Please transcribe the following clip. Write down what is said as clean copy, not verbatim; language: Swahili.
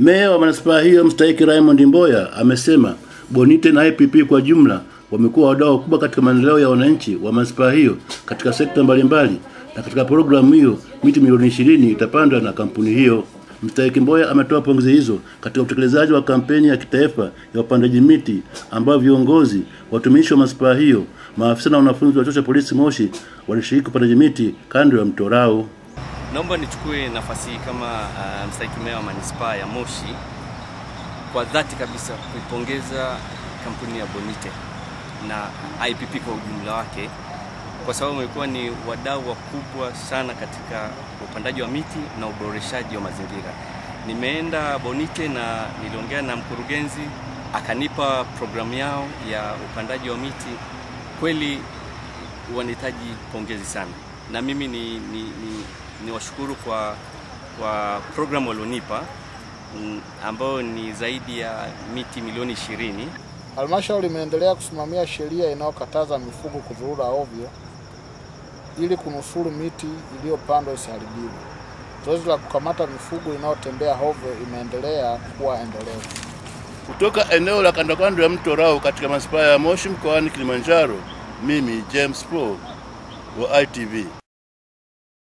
Meya wa manispaa hiyo mstahiki Raymond Mboya amesema Bonite na IPP kwa jumla wamekuwa wadau wakubwa katika maendeleo ya wananchi wa manispaa hiyo katika sekta mbalimbali, na katika programu hiyo miti milioni 20 itapandwa na kampuni hiyo. Mstahiki Mboya ametoa pongezi hizo katika utekelezaji wa kampeni ya kitaifa ya upandaji miti ambao viongozi, watumishi wa manispaa hiyo, maafisa na wanafunzi wa chuo cha polisi Moshi walishiriki upandaji miti kando ya mto Rao. Naomba nichukue nafasi kama mstahiki meya wa manispaa ya Moshi kwa dhati kabisa kuipongeza kampuni ya Bonite na IPP kwa ujumla wake, kwa sababu wamekuwa ni wadau wakubwa sana katika upandaji wa miti na uboreshaji wa mazingira. Nimeenda Bonite na niliongea na mkurugenzi, akanipa programu yao ya upandaji wa miti. Kweli wanahitaji pongezi sana, na mimi ni washukuru kwa programu walionipa ambao ni zaidi ya miti milioni 20. Halmashauri imeendelea kusimamia sheria inayokataza mifugo kuzurura ovyo ili kunusuru miti iliyopandwa isiharibiwe. Zoezi la kukamata mifugo inayotembea ovyo imeendelea kuwa endelevu. Kutoka eneo la kando ya mto Rao katika manispaa ya Moshi mkoani Kilimanjaro, mimi James Paul wa ITV.